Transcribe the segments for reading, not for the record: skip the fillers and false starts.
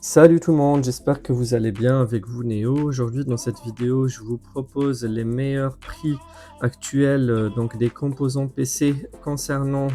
Salut tout le monde, j'espère que vous allez bien avec vous Néo. Aujourd'hui dans cette vidéo, je vous propose les meilleurs prix actuels donc des composants PC concernant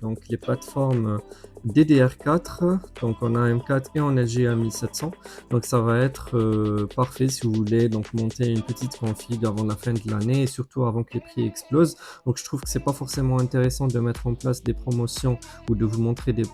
donc les plateformes DDR4. Donc on a M4 et en LGA 1700. Donc ça va être parfait si vous voulez donc monter une petite config avant la fin de l'année et surtout avant que les prix explosent. Donc je trouve que c'est pas forcément intéressant de mettre en place des promotions ou de vous montrer des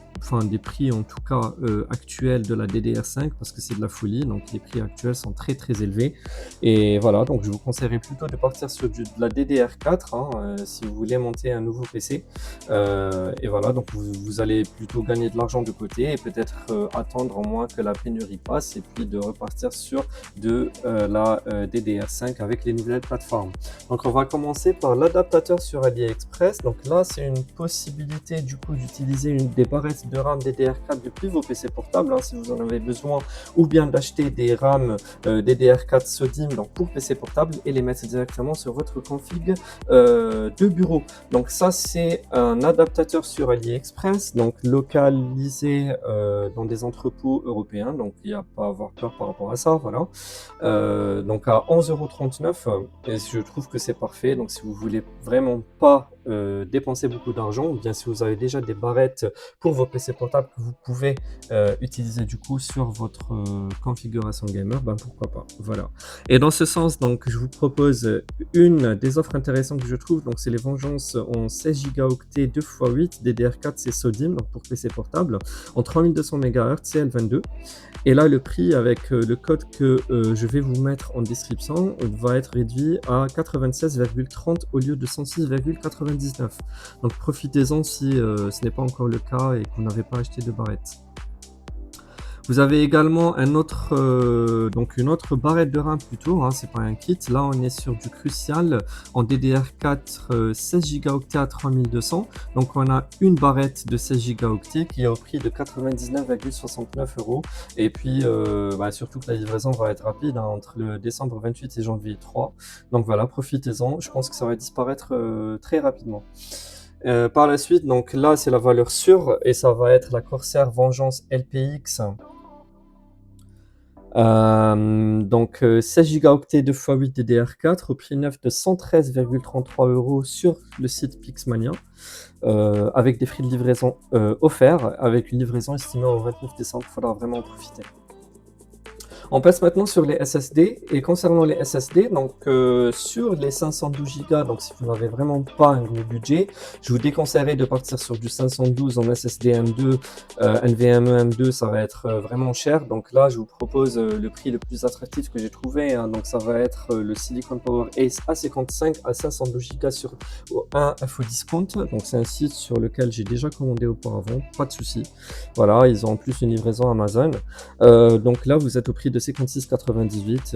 prix en tout cas actuels de la DDR5 parce que c'est de la folie, donc les prix actuels sont très très élevés et voilà, donc je vous conseillerais plutôt de partir sur de la DDR4 hein, si vous voulez monter un nouveau PC et voilà, donc vous allez plutôt gagner de l'argent de côté et peut-être attendre au moins que la pénurie passe et puis de repartir sur de la DDR5 avec les nouvelles plateformes. Donc on va commencer par l'adaptateur sur AliExpress. Donc là c'est une possibilité du coup d'utiliser une des barrettes de RAM DDR4 depuis vos PC portables hein, si vous en avez besoin, ou bien d'acheter des RAM DDR4 SODIMM donc pour PC portable et les mettre directement sur votre config de bureau. Donc ça c'est un adaptateur sur AliExpress, donc localisé dans des entrepôts européens, donc il n'y a pas à avoir peur par rapport à ça, voilà. Donc à 11,39 € et je trouve que c'est parfait. Donc si vous voulez vraiment pas dépenser beaucoup d'argent, ou bien si vous avez déjà des barrettes pour vos PC portables que vous pouvez utiliser du coup sur votre configuration gamer, ben pourquoi pas, voilà. Et dans ce sens, donc je vous propose une des offres intéressantes que je trouve, donc c'est les Vengeances en 16 Go 2x8 DDR4 c'est SODIMM, donc pour PC portable, en 3200 MHz CL22. Et là, le prix avec le code que je vais vous mettre en description va être réduit à 96,30 au lieu de 106,99. Donc profitez-en si ce n'est pas encore le cas et que vous n'avez pas acheté de barrette. Vous avez également donc une autre barrette de RAM plutôt, hein, c'est pas un kit. Là, on est sur du Crucial en DDR4 16 Go à 3200. Donc, on a une barrette de 16 Go qui est au prix de 99,69 €. Et puis, surtout que la livraison va être rapide hein, entre le décembre 28 et janvier 3. Donc voilà, profitez-en. Je pense que ça va disparaître très rapidement. Par la suite, donc là, c'est la valeur sûre et ça va être la Corsair Vengeance LPX. Donc 16 Go 2x8 DDR4 au prix neuf de 113,33 € sur le site Pixmania, avec des frais de livraison offerts, avec une livraison estimée au 29 décembre. Il faudra vraiment en profiter. On passe maintenant sur les SSD. Et concernant les SSD, donc sur les 512 Go, donc si vous n'avez vraiment pas un gros budget, je vous déconseillerais de partir sur du 512 en SSD M2, NVMe M2, ça va être vraiment cher. Donc là, je vous propose le prix le plus attractif que j'ai trouvé. Hein. Donc ça va être le Silicon Power Ace A55 à 512 Go sur un Info Discount. Donc c'est un site sur lequel j'ai déjà commandé auparavant, pas de souci. Voilà, ils ont en plus une livraison Amazon. Donc là, vous êtes au prix de 56,98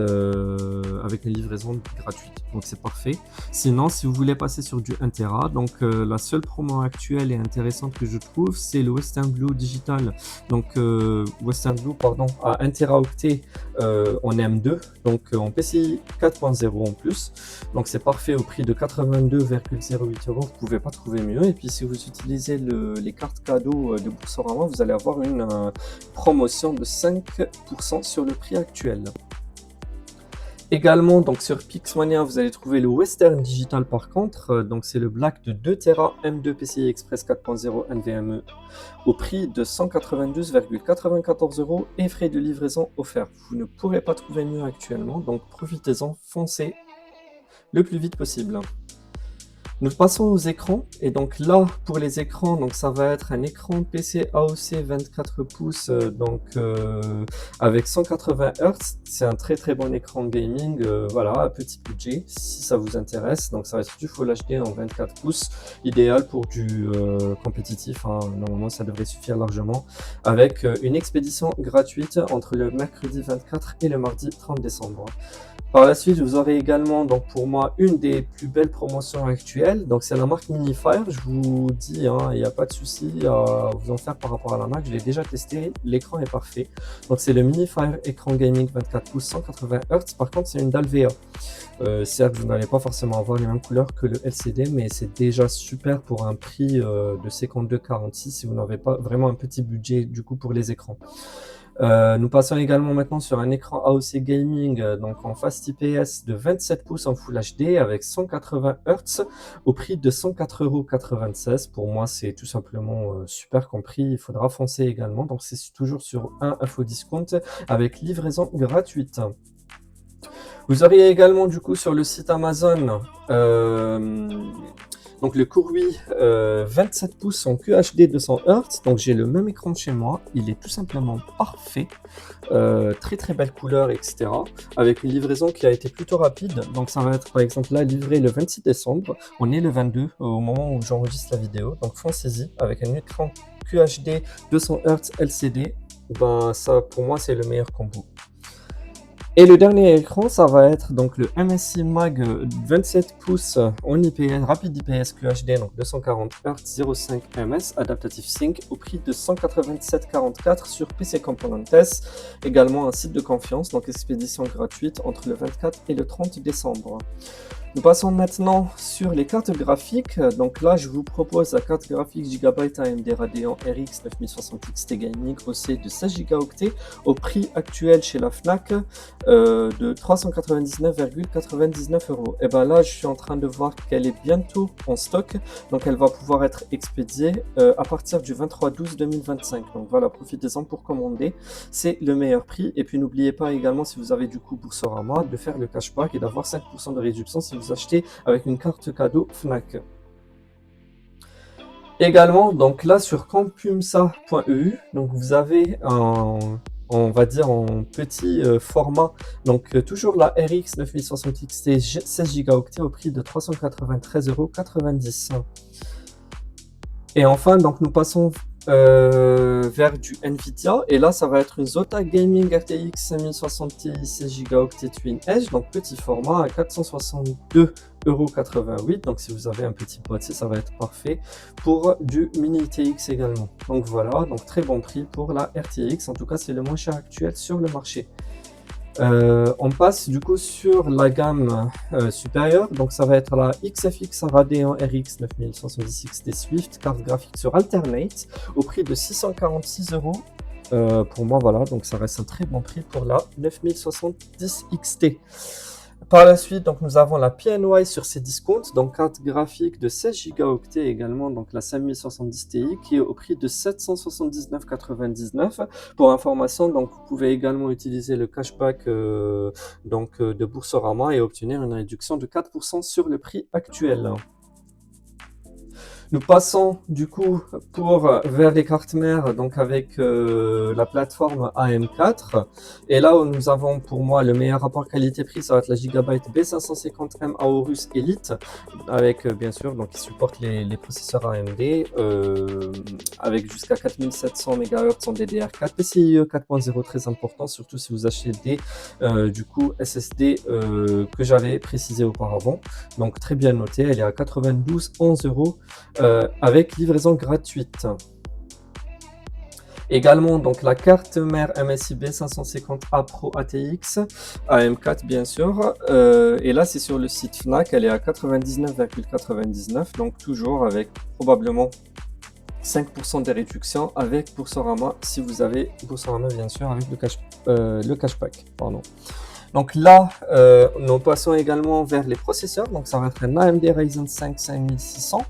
avec une livraison gratuite. Donc c'est parfait. Sinon, si vous voulez passer sur du 1 Tera, donc la seule promo actuelle et intéressante que je trouve, c'est le Western Blue Digital. Donc Western Blue, pardon, à 1 Teraoctet en M2, donc en PCI 4.0 en plus. Donc c'est parfait au prix de 82,08 €. Vous pouvez pas trouver mieux. Et puis si vous utilisez les cartes cadeaux de Boursorama, vous allez avoir une promotion de 5% sur le prix actuel. Également, donc sur Pixmania, vous allez trouver le Western Digital par contre. Donc c'est le Black de 2 Tera M2 PCI Express 4.0 NVMe au prix de 192,94 € et frais de livraison offerts. Vous ne pourrez pas trouver mieux actuellement, donc profitez-en, foncez le plus vite possible. Nous passons aux écrans, et donc là, pour les écrans, donc ça va être un écran PC AOC 24 pouces, avec 180 Hz. C'est un très très bon écran gaming, voilà, à petit budget, si ça vous intéresse. Donc ça va être du Full HD en 24 pouces, idéal pour du compétitif, hein. Normalement ça devrait suffire largement, avec une expédition gratuite entre le mercredi 24 et le mardi 30 décembre. Par la suite, vous aurez également, donc pour moi, une des plus belles promotions actuelles. Donc c'est la marque Minifire. Je vous dis, hein, il n'y a pas de souci à vous en faire par rapport à la marque. Je l'ai déjà testé. L'écran est parfait. Donc c'est le Minifire écran gaming 24 pouces 180 Hz. Par contre, c'est une dalle VA. Certes, vous n'allez pas forcément avoir les mêmes couleurs que le LCD, mais c'est déjà super pour un prix de 52,46 si vous n'avez pas vraiment un petit budget du coup pour les écrans. Nous passons également maintenant sur un écran AOC Gaming, donc en Fast IPS de 27 pouces en Full HD avec 180 Hz au prix de 104,96 €. Pour moi, c'est tout simplement super compris. Il faudra foncer également. Donc, c'est toujours sur un info discount avec livraison gratuite. Vous auriez également du coup sur le site Amazon donc le Courui 27 pouces en QHD 200 Hz. Donc j'ai le même écran chez moi, il est tout simplement parfait, très très belle couleur, etc. Avec une livraison qui a été plutôt rapide. Donc ça va être par exemple là livré le 26 décembre. On est le 22 au moment où j'enregistre la vidéo. Donc foncez-y avec un écran QHD 200 Hz LCD. Ben ça pour moi c'est le meilleur combo. Et le dernier écran, ça va être donc le MSI Mag 27 pouces en IPS, rapide IPS QHD, donc 240 Hz 0.5 ms, Adaptative Sync, au prix de 187,44 sur PC Componentes. Également un site de confiance, donc expédition gratuite entre le 24 et le 30 décembre. Nous passons maintenant sur les cartes graphiques. Donc là, je vous propose la carte graphique Gigabyte AMD Radeon RX 9060 XT Gaming OC de 16 Go au prix actuel chez la Fnac de 399,99 €. Et bien là, je suis en train de voir qu'elle est bientôt en stock. Donc elle va pouvoir être expédiée à partir du 23/12/2025. Donc voilà, profitez-en pour commander. C'est le meilleur prix. Et puis n'oubliez pas également, si vous avez du coup Boursorama, de faire le cashback et d'avoir 5% de réduction si vous achetez avec une carte cadeau Fnac. Également, donc là sur campumsa.eu, donc vous avez on va dire en petit format, donc toujours la RX 9060 XT 16 Go au prix de 393,90 €. Et enfin, donc nous passons vers du Nvidia, et là ça va être une Zotac Gaming RTX 5060 Ti 16 Go Twin Edge, donc petit format à 462,88 €. Donc si vous avez un petit boîtier, ça va être parfait pour du mini TX également. Donc voilà, donc très bon prix pour la RTX, en tout cas c'est le moins cher actuel sur le marché. On passe du coup sur la gamme supérieure, donc ça va être la XFX Radeon RX 9070 XT Swift, carte graphique sur Alternate, au prix de 646 €. Pour moi, voilà, donc ça reste un très bon prix pour la 9070 XT. Par la suite, donc, nous avons la PNY sur ses discounts, donc carte graphique de 16 Go également, donc la 5070 Ti, qui est au prix de 779,99 €. Pour information, donc, vous pouvez également utiliser le cashback de Boursorama et obtenir une réduction de 4% sur le prix actuel. Nous passons du coup vers les cartes mères, donc avec la plateforme AM4. Et là où nous avons pour moi le meilleur rapport qualité-prix, ça va être la Gigabyte B550M Aorus Elite, avec bien sûr, donc qui supporte les processeurs AMD, avec jusqu'à 4700 MHz en DDR4, PCIe 4.0 très important, surtout si vous achetez des du coup SSD que j'avais précisé auparavant. Donc très bien noté, elle est à 92,11 € avec livraison gratuite. Également, donc la carte mère MSI B550A Pro ATX, AM4 bien sûr, et là c'est sur le site Fnac, elle est à 99,99 €, donc toujours avec probablement 5% de réduction avec Boursorama, si vous avez Boursorama bien sûr, avec le cashback. Pardon. Donc là, nous passons également vers les processeurs. Donc ça va être un AMD Ryzen 5 5600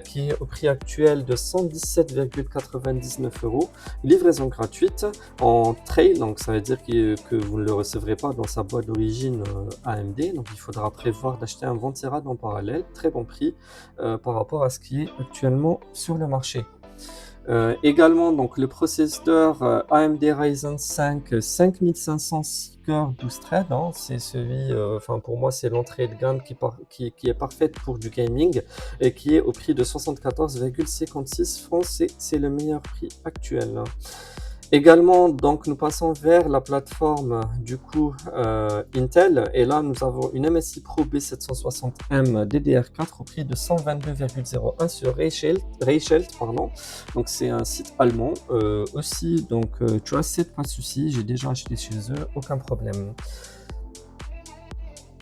qui est au prix actuel de 117,99 €. Livraison gratuite en trail, donc ça veut dire que vous ne le recevrez pas dans sa boîte d'origine AMD. Donc il faudra prévoir d'acheter un Ventirad en parallèle. Très bon prix par rapport à ce qui est actuellement sur le marché. Également, donc le processeur AMD Ryzen 5 5500 6 cœurs 12 threads, hein, c'est celui, enfin pour moi c'est l'entrée de gamme qui est parfaite pour du gaming et qui est au prix de 74,56 francs, c'est le meilleur prix actuel. Également, donc nous passons vers la plateforme du coup Intel, et là nous avons une MSI Pro B760M DDR4 au prix de 122,01 sur Reichelt, pardon. Donc c'est un site allemand aussi, donc Trusted, pas de souci, j'ai déjà acheté chez eux, aucun problème.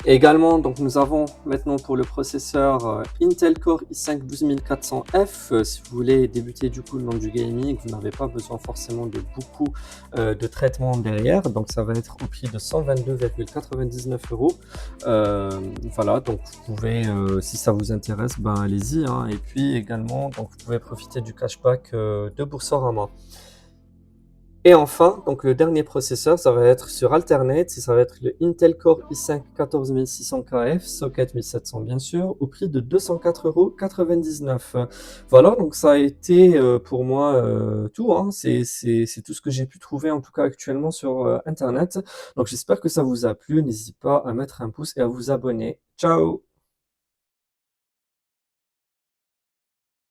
Également, donc nous avons maintenant pour le processeur Intel Core i5 12400F. Si vous voulez débuter du coup le monde du gaming, vous n'avez pas besoin forcément de beaucoup de traitement derrière. Donc ça va être au prix de 122,99 euros. Voilà, donc vous pouvez, si ça vous intéresse, ben allez-y, hein. Et puis également, donc vous pouvez profiter du cashback de Boursorama. Et enfin, donc le dernier processeur, ça va être sur Alternate, ça va être le Intel Core i5 14600KF, socket 1700 bien sûr, au prix de 204,99 €. Voilà, donc ça a été pour moi tout, hein. C'est tout ce que j'ai pu trouver en tout cas actuellement sur Internet. Donc j'espère que ça vous a plu, n'hésitez pas à mettre un pouce et à vous abonner. Ciao!